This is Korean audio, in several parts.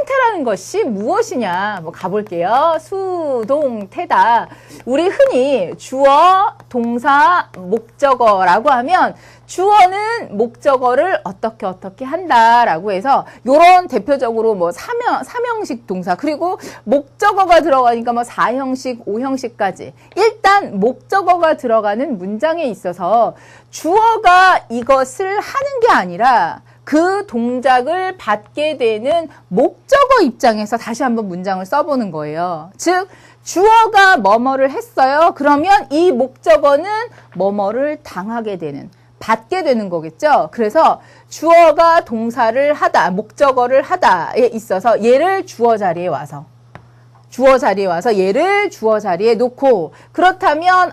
수동태라는 것이 무엇이냐? 뭐 가볼게요. 수동태다. 우리 흔히 주어, 동사, 목적어라고 하면 주어는 목적어를 어떻게 한다라고 해서 요런 대표적으로 뭐 삼형식 동사 그리고 목적어가 들어가니까 뭐 4형식, 5형식까지 일단 목적어가 들어가는 문장에 있어서 주어가 이것을 하는 게 아니라 그 동작을 받게 되는 목적어 입장에서 다시 한번 문장을 써보는 거예요. 즉 주어가 뭐뭐를 했어요. 그러면 이 목적어는 뭐뭐를 당하게 되는 받게 되는 거겠죠. 그래서 주어가 동사를 하다, 목적어를 하다에 있어서 얘를 주어 자리에 와서 얘를 주어 자리에 놓고 그렇다면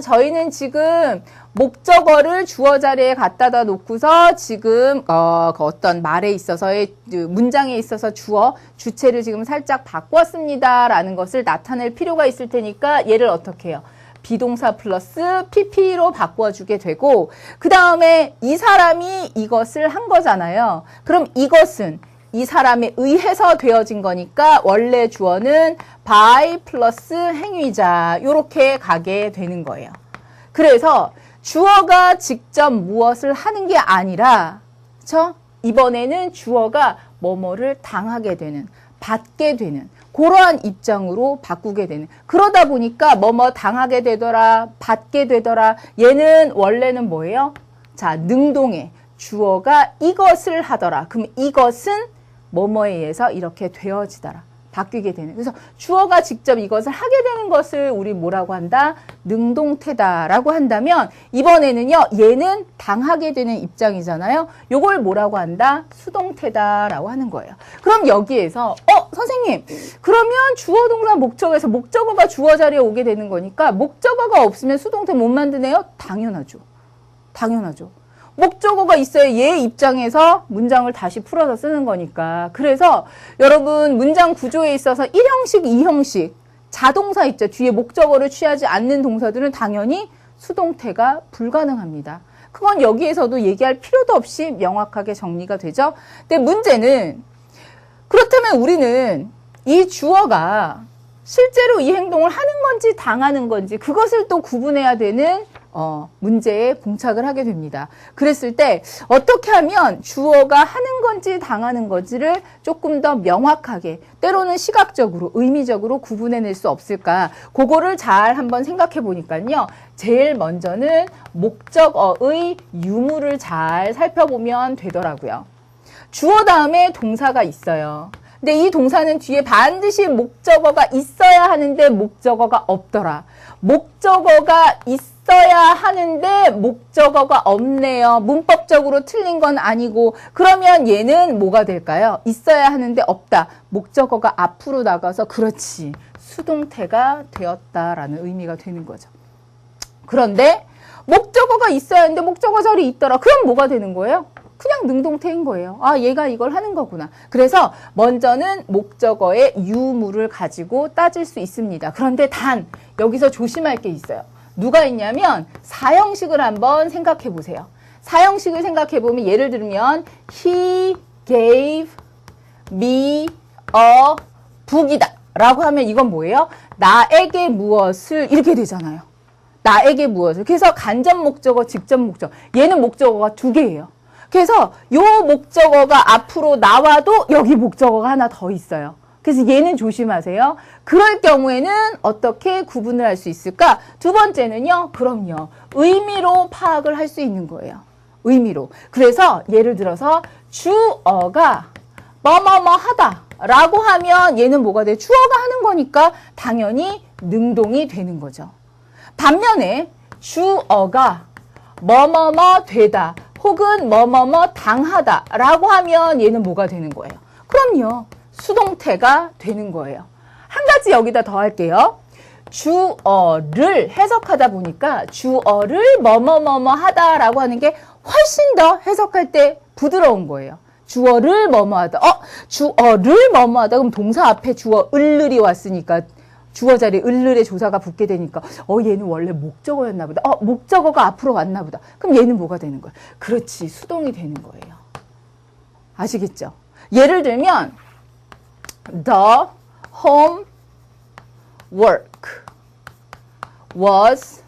저희는 지금 목적어를 주어 자리에 갖다다 놓고서 지금 그 어떤 말에 있어서의 문장에 있어서 주체를 지금 살짝 바꿨습니다라는 것을 나타낼 필요가 있을 테니까 얘를 어떻게 해요? 비동사 플러스 PP로 바꿔주게 되고 그 다음에 이 사람이 이것을 한 거잖아요. 그럼 이것은 이 사람에 의해서 되어진 거니까 원래 주어는 by 플러스 행위자 이렇게 가게 되는 거예요. 그래서 주어가 직접 무엇을 하는 게 아니라 그렇죠? 이번에는 주어가 뭐뭐를 당하게 되는 받게 되는 그러한 입장으로 바꾸게 되는 그러다 보니까 뭐뭐 당하게 되더라 받게 되더라 얘는 원래는 뭐예요? 자 능동에 주어가 이것을 하더라 그럼 이것은 뭐뭐에 의해서 이렇게 되어지더라 바뀌게 되는 그래서 주어가 직접 이것을 하게 되는 것을 우리 뭐라고 한다? 능동태다라고 한다면 이번에는요 얘는 당하게 되는 입장이잖아요. 요걸 뭐라고 한다? 수동태다라고 하는 거예요. 그럼 여기에서 선생님 그러면 주어 동사 목적어에서 목적어가 주어 자리에 오게 되는 거니까 목적어가 없으면 수동태 못 만드네요? 당연하죠. 목적어가 있어야 얘 입장에서 문장을 다시 풀어서 쓰는 거니까. 그래서 여러분 문장 구조에 있어서 1형식, 2형식 자동사 있죠. 뒤에 목적어를 취하지 않는 동사들은 당연히 수동태가 불가능합니다. 그건 여기에서도 얘기할 필요도 없이 명확하게 정리가 되죠. 근데 문제는 그렇다면 우리는 이 주어가 실제로 이 행동을 하는 건지 당하는 건지 그것을 또 구분해야 되는 문제에 봉착을 하게 됩니다. 그랬을 때 어떻게 하면 주어가 하는 건지 당하는 건지를 조금 더 명확하게 때로는 시각적으로 의미적으로 구분해낼 수 없을까 그거를 잘 한번 생각해 보니까요. 제일 먼저는 목적어의 유무를 잘 살펴보면 되더라고요. 주어 다음에 동사가 있어요. 근데 이 동사는 뒤에 반드시 목적어가 있어야 하는데 목적어가 없더라. 목적어가 있어야 하는데 목적어가 없네요. 문법적으로 틀린 건 아니고 그러면 얘는 뭐가 될까요? 있어야 하는데 없다. 목적어가 앞으로 나가서 그렇지. 수동태가 되었다라는 의미가 되는 거죠. 그런데 목적어가 있어야 하는데 목적어 자리에 있더라. 그럼 뭐가 되는 거예요? 그냥 능동태인 거예요. 얘가 이걸 하는 거구나. 그래서 먼저는 목적어의 유무를 가지고 따질 수 있습니다. 그런데 단 여기서 조심할 게 있어요. 누가 있냐면 4형식을 한번 생각해 보세요. 4형식을 생각해 보면 예를 들면 He gave me a book이다 라고 하면 이건 뭐예요? 나에게 무엇을 이렇게 되잖아요. 나에게 무엇을. 그래서 간접 목적어, 직접 목적어. 얘는 목적어가 두 개예요. 그래서 요 목적어가 앞으로 나와도 여기 목적어가 하나 더 있어요. 그래서 얘는 조심하세요. 그럴 경우에는 어떻게 구분을 할 수 있을까? 두 번째는요. 그럼요. 의미로 파악을 할 수 있는 거예요. 의미로. 그래서 예를 들어서 주어가 뭐뭐뭐 하다 라고 하면 얘는 뭐가 돼? 주어가 하는 거니까 당연히 능동이 되는 거죠. 반면에 주어가 뭐뭐뭐 되다 혹은 뭐뭐뭐 당하다 라고 하면 얘는 뭐가 되는 거예요? 그럼요. 수동태가 되는 거예요. 한 가지 여기다 더 할게요. 주어를 해석하다 보니까 주어를 뭐뭐뭐뭐 하다라고 하는 게 훨씬 더 해석할 때 부드러운 거예요. 주어를 뭐뭐 하다. 주어를 뭐뭐 하다. 그럼 동사 앞에 주어 을을이 왔으니까 주어 자리에 을을의 조사가 붙게 되니까 얘는 원래 목적어였나 보다. 목적어가 앞으로 왔나 보다. 그럼 얘는 뭐가 되는 거야? 그렇지. 수동이 되는 거예요. 아시겠죠? 예를 들면 The homework was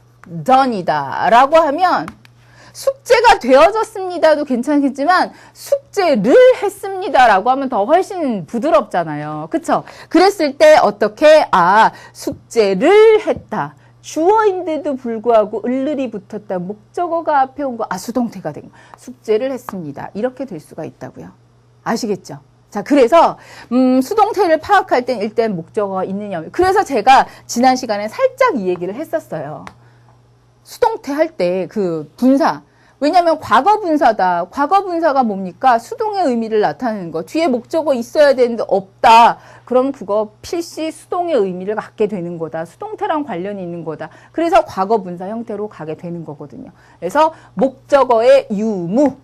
done이다 라고 하면 숙제가 되어졌습니다도 괜찮겠지만 숙제를 했습니다 라고 하면 더 훨씬 부드럽잖아요. 그쵸? 그랬을 때 어떻게? 숙제를 했다. 주어인데도 불구하고 을을이 붙었다. 목적어가 앞에 온 거. 수동태가 된 거. 숙제를 했습니다. 이렇게 될 수가 있다고요. 아시겠죠? 자, 그래서 수동태를 파악할 땐 일단 목적어가 있느냐. 그래서 제가 지난 시간에 살짝 이 얘기를 했었어요. 수동태 할 때 그 분사. 왜냐하면 과거 분사다. 과거 분사가 뭡니까? 수동의 의미를 나타내는 거. 뒤에 목적어 있어야 되는데 없다. 그럼 그거 필시 수동의 의미를 갖게 되는 거다. 수동태랑 관련이 있는 거다. 그래서 과거 분사 형태로 가게 되는 거거든요. 그래서 목적어의 유무.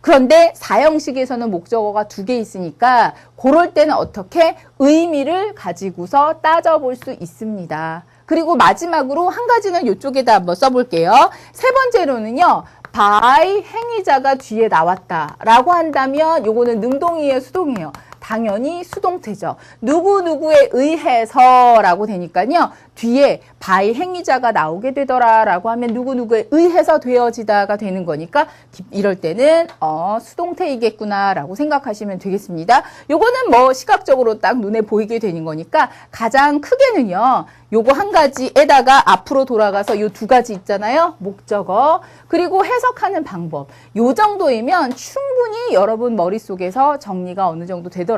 그런데 사형식에서는 목적어가 2개 있으니까 그럴 때는 어떻게 의미를 가지고서 따져볼 수 있습니다. 그리고 마지막으로 한 가지는 이쪽에다 한번 써볼게요. 세 번째로는요. by 행위자가 뒤에 나왔다라고 한다면 요거는 능동이에요, 수동이에요? 당연히 수동태죠. 누구누구에 의해서라고 되니까요. 뒤에 by 행위자가 나오게 되더라라고 하면 누구누구에 의해서 되어지다가 되는 거니까 이럴 때는 수동태이겠구나라고 생각하시면 되겠습니다. 요거는 뭐 시각적으로 딱 눈에 보이게 되는 거니까 가장 크게는요. 요거 한 가지에다가 앞으로 돌아가서 요 2가지 있잖아요. 목적어 그리고 해석하는 방법. 요 정도이면 충분히 여러분 머릿속에서 정리가 어느 정도 되더라고요.